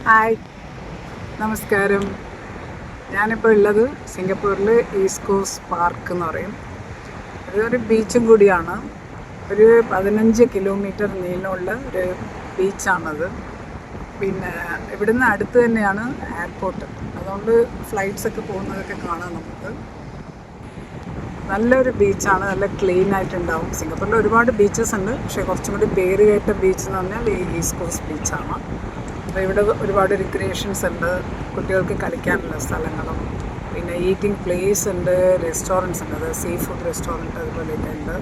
Hi, നമസ്കാരം. ഞാനിപ്പോൾ ഉള്ളത് സിംഗപ്പൂരിൽ ഈസ്റ്റ് കോസ്റ്റ് പാർക്ക് എന്ന് പറയും. ഇതൊരു ബീച്ചും കൂടിയാണ്. ഒരു 15 കിലോമീറ്റർ നീളമുള്ള ഒരു ബീച്ചാണത്. പിന്നെ ഇവിടുന്ന് അടുത്ത് തന്നെയാണ് എയർപോർട്ട്. അതുകൊണ്ട് ഫ്ലൈറ്റ്സൊക്കെ പോകുന്നതൊക്കെ കാണാം നമുക്ക്. നല്ലൊരു ബീച്ചാണ്, നല്ല ക്ലീൻ ആയിട്ടുണ്ടാവും. സിംഗപ്പൂരിൽ ഒരുപാട് ബീച്ചസ് ഉണ്ട്, പക്ഷേ കുറച്ചും കൂടി പേര് കേട്ട ബീച്ച് എന്ന് പറഞ്ഞാൽ ഈ ഈസ്റ്റ് കോസ്റ്റ് ബീച്ചാണ്. അപ്പോൾ ഇവിടെ ഒരുപാട് റിക്രിയേഷൻസ് ഉണ്ട്, കുട്ടികൾക്ക് കളിക്കാനുള്ള സ്ഥലങ്ങളും പിന്നെ ഈറ്റിംഗ് പ്ലേസ് ഉണ്ട്, റെസ്റ്റോറൻറ്റ്സ് ഉണ്ട്, അത് സീ ഫുഡ് റെസ്റ്റോറൻറ്റ് അതുപോലെയൊക്കെ ഉണ്ട്.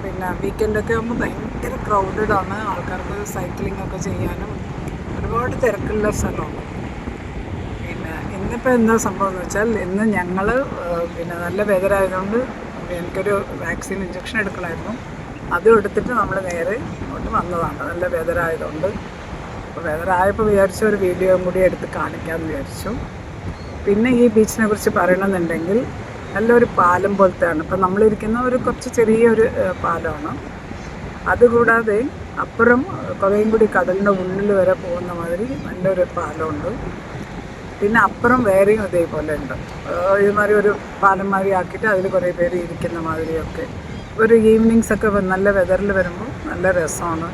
പിന്നെ വീക്കെൻഡൊക്കെ ആകുമ്പോൾ ഭയങ്കര ക്രൗഡഡാണ്. ആൾക്കാർക്ക് സൈക്ലിംഗ് ഒക്കെ ചെയ്യാനും ഒരുപാട് തിരക്കുള്ള സ്ഥലമാണ്. പിന്നെ ഇന്നിപ്പോൾ എന്താ സംഭവം എന്ന് വെച്ചാൽ, ഇന്ന് ഞങ്ങൾ പിന്നെ നല്ല വെതറായതുകൊണ്ട് എനിക്കൊരു വാക്സിൻ ഇഞ്ചക്ഷൻ എടുക്കണമായിരുന്നു. അതും എടുത്തിട്ട് നമ്മൾ നേരെ ഇങ്ങോട്ട് വന്നതാണ്, നല്ല വെതറായതുകൊണ്ട്. അപ്പോൾ വെതറായപ്പോൾ വിചാരിച്ചു ഒരു വീഡിയോയും കൂടി എടുത്ത് കാണിക്കാമെന്ന് വിചാരിച്ചു. പിന്നെ ഈ ബീച്ചിനെ കുറിച്ച് പറയണമെന്നുണ്ടെങ്കിൽ നല്ലൊരു പാലം പോലത്തെയാണ്. ഇപ്പം നമ്മളിരിക്കുന്ന ഒരു കുറച്ച് ചെറിയൊരു പാലമാണ്. അതുകൂടാതെ അപ്പുറം കുറേയും കൂടി കടലിൻ്റെ ഉള്ളിൽ വരെ പോകുന്ന മാതിരി നല്ലൊരു പാലമുണ്ട്. പിന്നെ അപ്പുറം വേറെയും ഇതേപോലെ ഉണ്ട്, ഇതുമാതിരി ഒരു പാലം മാതിരി ആക്കിയിട്ട് അതിൽ കുറേ പേര് ഇരിക്കുന്ന മാതിരിയൊക്കെ. ഒരു ഈവനിങ്സൊക്കെ നല്ല വെതറിൽ വരുമ്പോൾ നല്ല രസമാണ്.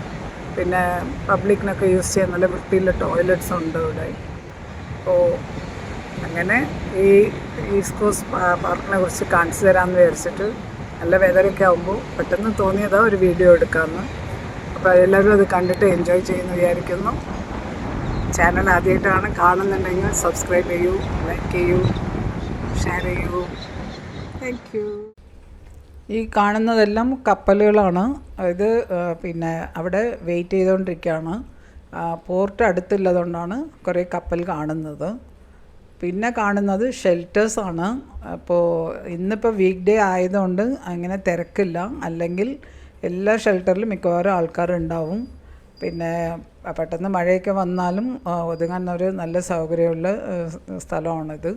പിന്നെ പബ്ലിക്കിനൊക്കെ യൂസ് ചെയ്യാൻ നല്ല വൃത്തിയുള്ള ടോയ്ലറ്റ്സ് ഉണ്ട് ഇവിടെ. അപ്പോൾ അങ്ങനെ ഈ ഈസ്റ്റ് കോസ്റ്റ് പാർക്കിനെ കുറിച്ച് കാണിച്ചു തരാമെന്ന് വിചാരിച്ചിട്ട്, നല്ല വെതറൊക്കെ ആകുമ്പോൾ പെട്ടെന്ന് തോന്നിയതാണ് ഒരു വീഡിയോ എടുക്കാമെന്ന്. അപ്പോൾ എല്ലാവരും അത് കണ്ടിട്ട് എൻജോയ് ചെയ്യുമെന്ന് വിചാരിക്കുന്നു. ചാനൽ ആദ്യമായിട്ടാണ് കാണുന്നുണ്ടെങ്കിൽ സബ്സ്ക്രൈബ് ചെയ്യൂ, ലൈക്ക് ചെയ്യൂ, ഷെയർ ചെയ്യൂ. Thank you. ഈ കാണുന്നതെല്ലാം കപ്പലുകളാണ്. ഇത് പിന്നെ അവിടെ വെയിറ്റ് ചെയ്തുകൊണ്ടിരിക്കുകയാണ്. പോർട്ട് അടുത്തുള്ളതുകൊണ്ടാണ് കുറേ കപ്പൽ കാണുന്നത്. പിന്നെ കാണുന്നത് ഷെൽട്ടേഴ്സാണ്. അപ്പോൾ ഇന്നിപ്പോൾ വീക്ക് ഡേ ആയതുകൊണ്ട് അങ്ങനെ തിരക്കില്ല, അല്ലെങ്കിൽ എല്ലാ ഷെൽട്ടറിലും മിക്കവാറും ആൾക്കാരുണ്ടാവും. പിന്നെ പെട്ടെന്ന് മഴയൊക്കെ വന്നാലും ഒതുങ്ങാൻ ഒരു നല്ല സൗകര്യമുള്ള സ്ഥലമാണിത്.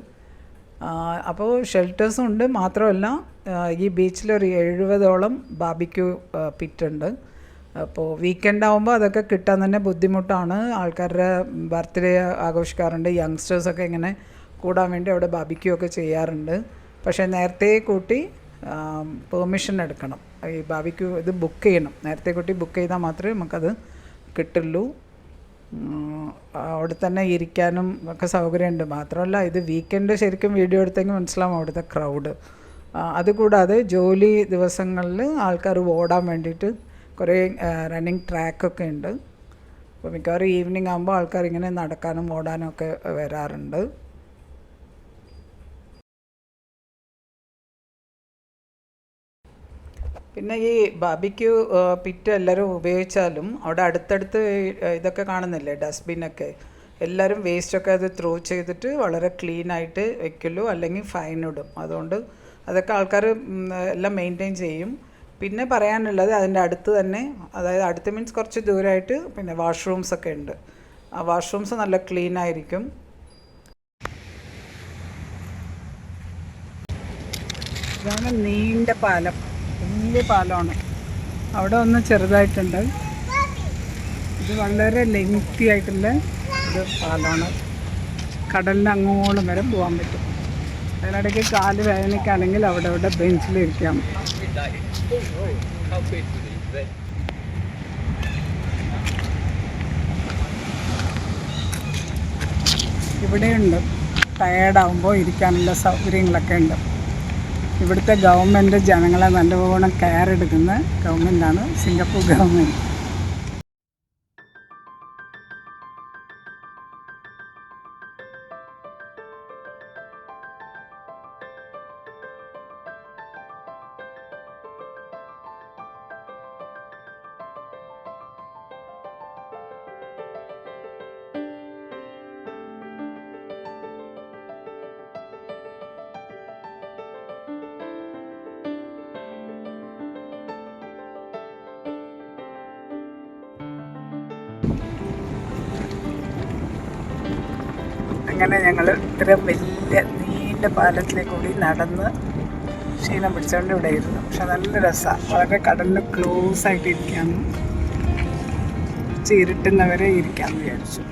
അപ്പോൾ ഷെൽട്ടേഴ്സും ഉണ്ട്. മാത്രമല്ല ഈ ബീച്ചിലൊരു 70ഓളം ബാർബിക്യൂ പിറ്റുണ്ട്. അപ്പോൾ വീക്കെൻഡ് ആകുമ്പോൾ അതൊക്കെ കിട്ടാൻ തന്നെ ബുദ്ധിമുട്ടാണ്. ആൾക്കാരുടെ ബർത്ത്ഡേ ആഘോഷിക്കാറുണ്ട്, യങ്സ്റ്റേഴ്സൊക്കെ ഇങ്ങനെ കൂടാൻ വേണ്ടി അവിടെ ബാർബിക്യൂ ഒക്കെ ചെയ്യാറുണ്ട്. പക്ഷേ നേരത്തെ കൂട്ടി പെർമിഷൻ എടുക്കണം. ഈ ബാർബിക്യൂ ഇത് ബുക്ക് ചെയ്യണം, നേരത്തെ കൂട്ടി ബുക്ക് ചെയ്താൽ മാത്രമേ നമുക്കത് കിട്ടുള്ളൂ. അവിടെ തന്നെ ഇരിക്കാനും ഒക്കെ സൗകര്യമുണ്ട്. മാത്രമല്ല ഇത് വീക്കെൻഡ് ശരിക്കും വീഡിയോ എടുത്തെങ്കിൽ മനസ്സിലാവും അവിടുത്തെ ക്രൗഡ്. അതുകൂടാതെ ജോലി ദിവസങ്ങളിൽ ആൾക്കാർ ഓടാൻ വേണ്ടിയിട്ട് കുറേ റണ്ണിങ് ട്രാക്കൊക്കെ ഉണ്ട്. അപ്പോൾ മിക്കവാറും ഈവനിങ് ആകുമ്പോൾ ആൾക്കാർ ഇങ്ങനെ നടക്കാനും ഓടാനും ഒക്കെ വരാറുണ്ട്. പിന്നെ ഈ ബാർബിക്യൂ പിറ്റ് എല്ലാവരും ഉപയോഗിച്ചാലും അവിടെ അടുത്തടുത്ത് ഇതൊക്കെ കാണുന്നില്ലേ, ഡസ്റ്റ്ബിന്നൊക്കെ, എല്ലാവരും വേസ്റ്റൊക്കെ അത് ത്രോ ചെയ്തിട്ട് വളരെ ക്ലീനായിട്ട് വെക്കുള്ളൂ, അല്ലെങ്കിൽ ഫൈൻ ഇടും. അതുകൊണ്ട് അതൊക്കെ ആൾക്കാർ എല്ലാം മെയിൻറ്റെയിൻ ചെയ്യും. പിന്നെ പറയാനുള്ളത് അതിൻ്റെ അടുത്ത് തന്നെ, അതായത് അടുത്ത് മീൻസ് കുറച്ച് ദൂരമായിട്ട് പിന്നെ വാഷ്റൂംസൊക്കെ ഉണ്ട്. ആ വാഷ്റൂംസ് നല്ല ക്ലീനായിരിക്കും. ഇതാണ് നീണ്ട പാലം, വലിയ പാലമാണ്. അവിടെ ഒന്ന് ചെറുതായിട്ടുണ്ട്. ഇത് വളരെ ലെങ്തി ആയിട്ടുള്ള ഒരു പാലമാണ്. കടലിന് അങ്ങോളം വരെ പോകാൻ പറ്റും. അതിനിടയ്ക്ക് കാല് വേദനയ്ക്കാണെങ്കിൽ അവിടെ ബെഞ്ചിലിരിക്കാം. ഇവിടെയുണ്ട്, ടയേർഡാകുമ്പോൾ ഇരിക്കാനുള്ള സൗകര്യങ്ങളൊക്കെ ഉണ്ട്. ഇവിടുത്തെ ഗവൺമെൻറ് ജനങ്ങളെ നല്ലവണ്ണം കെയർ എടുക്കുന്ന ഗവൺമെൻറ്റാണ് സിംഗപ്പൂർ ഗവൺമെൻറ്. അങ്ങനെ ഞങ്ങൾ ഇത്ര വലിയ നീണ്ട പാലത്തിലേക്ക് കൂടി നടന്ന് ക്ഷീണം പിടിച്ചുകൊണ്ട് ഇവിടെ ഇരുന്നു. പക്ഷെ നല്ല രസമാണ്, വളരെ കടലിന് ക്ലോസ് ആയിട്ട് ഇരിക്കാമെന്ന്, ഇരുട്ടുന്നവരെ ഇരിക്കാമെന്ന് വിചാരിച്ചു.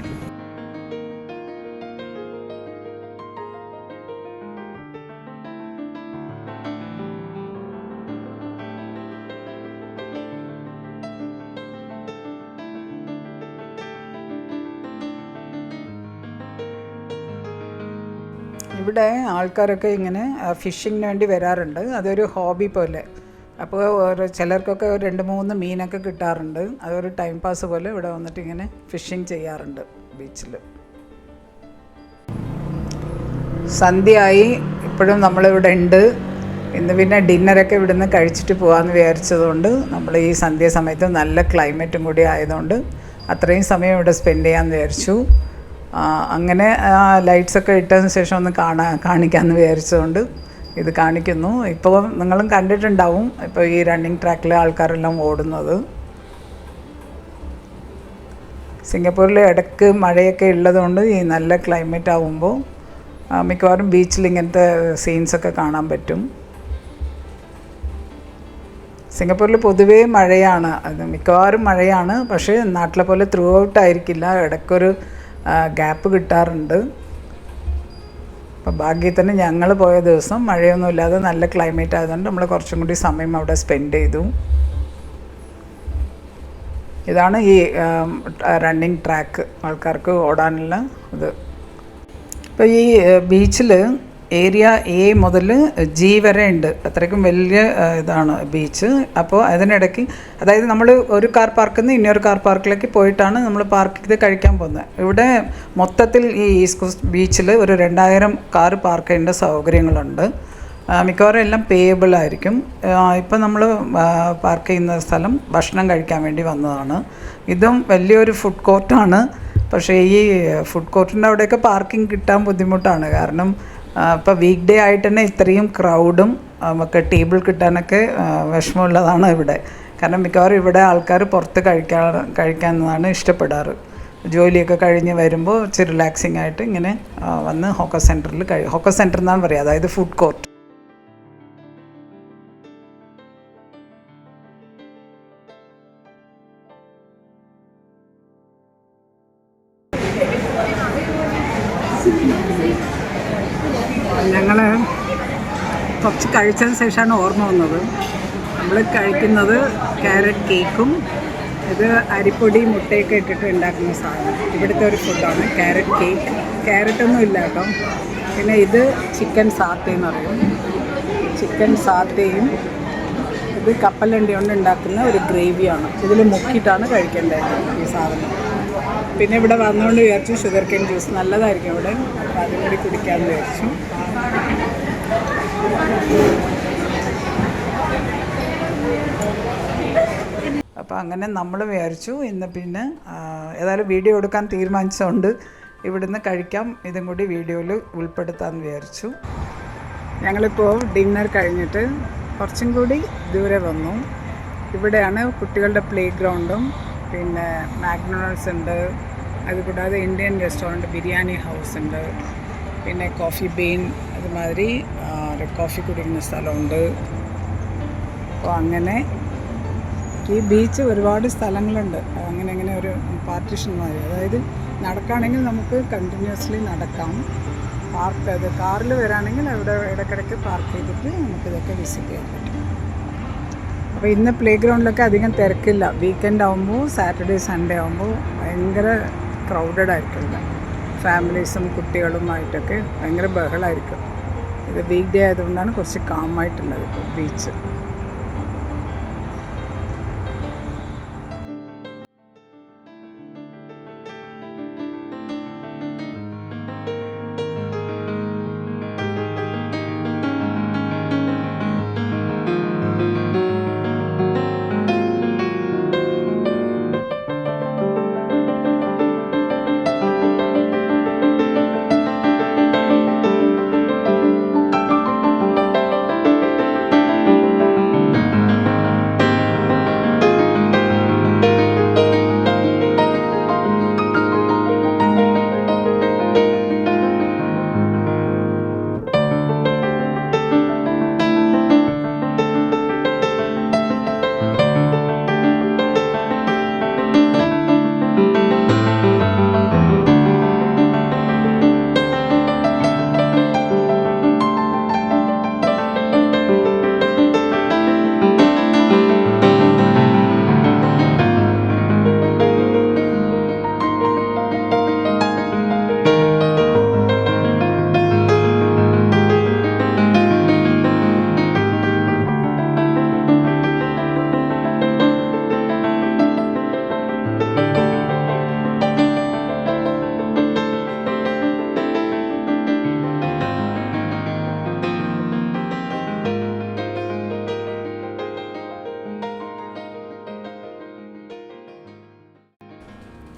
ഇവിടെ ആൾക്കാരൊക്കെ ഇങ്ങനെ ഫിഷിങ്ങിന് വേണ്ടി വരാറുണ്ട്. അതൊരു ഹോബി പോലെ. അപ്പോൾ ചിലർക്കൊക്കെ 2-3 മീനൊക്കെ കിട്ടാറുണ്ട്. അതൊരു ടൈം പാസ് പോലെ ഇവിടെ വന്നിട്ട് ഇങ്ങനെ ഫിഷിങ് ചെയ്യാറുണ്ട് ബീച്ചിൽ. സന്ധ്യയായി, ഇപ്പോഴും നമ്മളിവിടെ ഉണ്ട്. ഇന്ന് പിന്നെ ഡിന്നറൊക്കെ ഇവിടുന്ന് കഴിച്ചിട്ട് പോകാമെന്ന് വിചാരിച്ചതുകൊണ്ട് നമ്മൾ ഈ സന്ധ്യാസമയത്ത് നല്ല ക്ലൈമറ്റും കൂടി ആയതുകൊണ്ട് അത്രയും സമയം ഇവിടെ സ്പെൻഡ് ചെയ്യാമെന്ന് വിചാരിച്ചു. അങ്ങനെ ലൈറ്റ്സൊക്കെ ഇട്ടതിന് ശേഷം ഒന്ന് കാണിക്കാമെന്ന് വിചാരിച്ചതുകൊണ്ട് ഇത് കാണിക്കുന്നു. ഇപ്പോൾ നിങ്ങളും കണ്ടിട്ടുണ്ടാവും ഇപ്പോൾ ഈ റണ്ണിങ് ട്രാക്കിൽ ആൾക്കാരെല്ലാം ഓടുന്നത്. സിംഗപ്പൂരിൽ ഇടയ്ക്ക് മഴയൊക്കെ ഉള്ളതുകൊണ്ട് ഈ നല്ല ക്ലൈമറ്റ് ആകുമ്പോൾ മിക്കവാറും ബീച്ചിൽ ഇങ്ങനത്തെ സീൻസൊക്കെ കാണാൻ പറ്റും. സിംഗപ്പൂരിൽ പൊതുവേ മഴയാണ്, അത് മിക്കവാറും മഴയാണ്. പക്ഷേ നാട്ടിലെ പോലെ ത്രൂ ഔട്ട് ആയിരിക്കില്ല, ഇടയ്ക്കൊരു ഗ്യാപ്പ് കിട്ടാറുണ്ട്. അപ്പോൾ ഭാഗ്യത്തിന് ഞങ്ങൾ പോയ ദിവസം മഴയൊന്നുമില്ലാതെ നല്ല ക്ലൈമറ്റ് ആയതുകൊണ്ട് നമ്മൾ കുറച്ചും കൂടി സമയം അവിടെ സ്പെൻഡ് ചെയ്തു. ഇതാണ് ഈ റണ്ണിങ് ട്രാക്ക്, ആൾക്കാർക്ക് ഓടാനുള്ള ഇത്. ഇപ്പോൾ ഈ ബീച്ചിൽ ഏരിയ എ മുതൽ ജി വരെ ഉണ്ട്, അത്രയ്ക്കും വലിയ ഇതാണ് ബീച്ച്. അപ്പോൾ അതിനിടയ്ക്ക്, അതായത് നമ്മൾ ഒരു കാർ പാർക്കിൽ നിന്ന് ഇനിയൊരു കാർ പാർക്കിലേക്ക് പോയിട്ടാണ് നമ്മൾ പാർക്ക് ചെയ്ത് കഴിക്കാൻ പോകുന്നത്. ഇവിടെ മൊത്തത്തിൽ ഈ ഈസ്റ്റ് കോസ്റ്റ് ബീച്ചിൽ ഒരു 2000 കാർ പാർക്ക് ചെയ്യേണ്ട സൗകര്യങ്ങളുണ്ട്. മിക്കവാറും എല്ലാം പേയബിൾ ആയിരിക്കും. ഇപ്പം നമ്മൾ പാർക്ക് ചെയ്യുന്ന സ്ഥലം ഭക്ഷണം കഴിക്കാൻ വേണ്ടി വന്നതാണ്. ഇതും വലിയൊരു ഫുഡ് കോർട്ടാണ്. പക്ഷേ ഈ ഫുഡ് കോർട്ടിൻ്റെ അവിടെയൊക്കെ പാർക്കിംഗ് കിട്ടാൻ ബുദ്ധിമുട്ടാണ്. കാരണം ഇപ്പോൾ വീക്ക് ഡേ ആയിട്ട് തന്നെ ഇത്രയും ക്രൗഡും നമുക്ക് ടേബിൾ കിട്ടാനൊക്കെ വിഷമമുള്ളതാണ് ഇവിടെ. കാരണം മിക്കവാറും ഇവിടെ ആൾക്കാർ പുറത്ത് കഴിക്കാനാണ് ഇഷ്ടപ്പെടാറ്. ജോലിയൊക്കെ കഴിഞ്ഞ് വരുമ്പോൾ ഇച്ചിരി റിലാക്സിങ് ആയിട്ട് ഇങ്ങനെ വന്ന് ഹോക്കർ സെൻറ്ററിൽ ഹോക്കർ സെൻറ്റർ എന്നാണ് പറയുക, അതായത് ഫുഡ് കോർട്ട്. ഞങ്ങൾ കുറച്ച് കഴിച്ചതിന് ശേഷമാണ് ഓർമ്മ വന്നത്, നമ്മൾ കഴിക്കുന്നത് ക്യാരറ്റ് കേക്കും, ഇത് അരിപ്പൊടി മുട്ടയൊക്കെ ഇട്ടിട്ട് ഉണ്ടാക്കുന്ന സാധനം. ഇവിടുത്തെ ഒരു ഫുഡാണ് ക്യാരറ്റ് കേക്ക്. ക്യാരറ്റൊന്നും ഇല്ല കേട്ടോ. പിന്നെ ഇത് ചിക്കൻ സാത്തേ എന്ന് പറയും. ചിക്കൻ സാത്തയും ഇത് കപ്പലണ്ടി കൊണ്ട് ഉണ്ടാക്കുന്ന ഒരു ഗ്രേവിയാണ്. ഇതിൽ മുക്കിയിട്ടാണ് കഴിക്കേണ്ടത് ഈ സാധനം. പിന്നെ ഇവിടെ വന്നുകൊണ്ട് വിചാരിച്ചു ഷുഗർ കെയിൻ ജ്യൂസ് നല്ലതായിരിക്കും ഇവിടെ, അപ്പോൾ അതും കൂടി കുടിക്കാമെന്ന് വിചാരിച്ചു. അപ്പോൾ അങ്ങനെ നമ്മൾ വിചാരിച്ചു ഇന്ന് പിന്നെ ഏതായാലും വീഡിയോ എടുക്കാൻ തീരുമാനിച്ചതുകൊണ്ട് ഇവിടുന്ന് കഴിക്കാം, ഇതും കൂടി വീഡിയോയിൽ ഉൾപ്പെടുത്താമെന്ന് വിചാരിച്ചു. ഞങ്ങളിപ്പോൾ ഡിന്നർ കഴിഞ്ഞിട്ട് കുറച്ചും കൂടി ദൂരെ വന്നു. ഇവിടെയാണ് കുട്ടികളുടെ പ്ലേ ഗ്രൗണ്ടും പിന്നെ മാക്ഡൊണാൾഡ്സ് ഉണ്ട്, അതുകൂടാതെ ഇന്ത്യൻ റെസ്റ്റോറൻറ്റ് ബിരിയാണി ഹൗസ് ഉണ്ട്, പിന്നെ കോഫി ബീൻ അതുമാതിരി കോഫി കുടിക്കുന്ന സ്ഥലമുണ്ട്. അപ്പോൾ അങ്ങനെ ഈ ബീച്ച് ഒരുപാട് സ്ഥലങ്ങളുണ്ട്. അങ്ങനെ ഒരു പാർട്ടീഷൻ മാതിരി, അതായത് നടക്കുകയാണെങ്കിൽ നമുക്ക് കണ്ടിന്യൂസ്ലി നടക്കാം. കാറിൽ വരാണെങ്കിൽ അവിടെ ഇടയ്ക്കിടയ്ക്ക് പാർക്ക് ചെയ്തിട്ട് നമുക്കിതൊക്കെ വിസിറ്റ് ചെയ്യാൻ പറ്റും. അപ്പോൾ ഇന്ന് പ്ലേ ഗ്രൗണ്ടിലൊക്കെ അധികം തിരക്കില്ല. വീക്കെൻഡ് ആകുമ്പോൾ, സാറ്റർഡേ സൺഡേ ആകുമ്പോൾ ഭയങ്കര ക്രൗഡഡ് ആയിരിക്കില്ല. ഫാമിലീസും കുട്ടികളുമായിട്ടൊക്കെ ഭയങ്കര ബഹളമായിരിക്കും. ഇത് വീക്ക് ഡേ ആയതുകൊണ്ടാണ് കുറച്ച് കാമായിട്ടുള്ളത് ഇപ്പോൾ ബീച്ച്.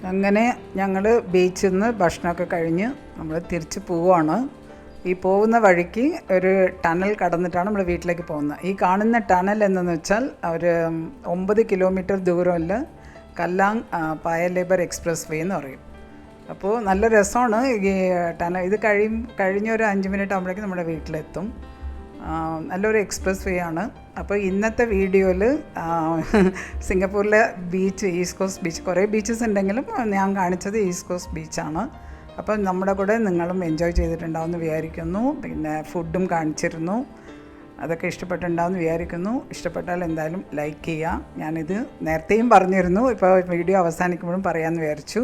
അങ്ങനെ ഞങ്ങൾ ബീച്ചിൽ നിന്ന് ഭക്ഷണമൊക്കെ കഴിഞ്ഞ് നമ്മൾ തിരിച്ച് പോവുകയാണ്. ഈ പോകുന്ന വഴിക്ക് ഒരു ടണൽ കടന്നിട്ടാണ് നമ്മൾ വീട്ടിലേക്ക് പോകുന്നത്. ഈ കാണുന്ന ടണൽ എന്തെന്ന് വെച്ചാൽ ഒരു 9 കിലോമീറ്റർ ദൂരമില്ല കല്ലാങ് പായലേബർ എക്സ്പ്രസ് വേ എന്ന് പറയും. അപ്പോൾ നല്ല രസമാണ് ഈ ടണൽ. ഇത് കഴിഞ്ഞ ഒരു 5 മിനിറ്റ് ആകുമ്പോഴേക്കും നമ്മുടെ വീട്ടിലെത്തും. നല്ലൊരു എക്സ്പ്രസ് വേ ആണ്. അപ്പോൾ ഇന്നത്തെ വീഡിയോയിൽ സിംഗപ്പൂരിലെ ബീച്ച്, ഈസ്റ്റ് കോസ്റ്റ് ബീച്ച്, കുറേ ബീച്ചസ് ഉണ്ടെങ്കിലും ഞാൻ കാണിച്ചത് ഈസ്റ്റ് കോസ്റ്റ് ബീച്ചാണ്. അപ്പം നമ്മുടെ കൂടെ നിങ്ങളും എൻജോയ് ചെയ്തിട്ടുണ്ടാവുമെന്ന് വിചാരിക്കുന്നു. പിന്നെ ഫുഡും കാണിച്ചിരുന്നു. അതൊക്കെ ഇഷ്ടപ്പെട്ടിട്ടുണ്ടാവുമെന്ന് വിചാരിക്കുന്നു. ഇഷ്ടപ്പെട്ടാൽ എന്തായാലും ലൈക്ക് ചെയ്യുക. ഞാനിത് നേരത്തെയും പറഞ്ഞിരുന്നു, ഇപ്പോൾ വീഡിയോ അവസാനിക്കുമ്പോഴും പറയാമെന്ന് വിചാരിച്ചു.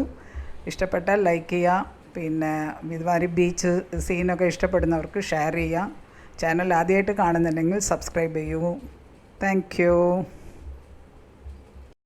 ഇഷ്ടപ്പെട്ടാൽ ലൈക്ക് ചെയ്യുക. പിന്നെ ഇതുമാതിരി ബീച്ച് സീനൊക്കെ ഇഷ്ടപ്പെടുന്നവർക്ക് ഷെയർ ചെയ്യുക. ചാനൽ ആദ്യമായിട്ട് കാണുന്നുണ്ടെങ്കിൽ സബ്സ്ക്രൈബ് ചെയ്യൂ. Thank you.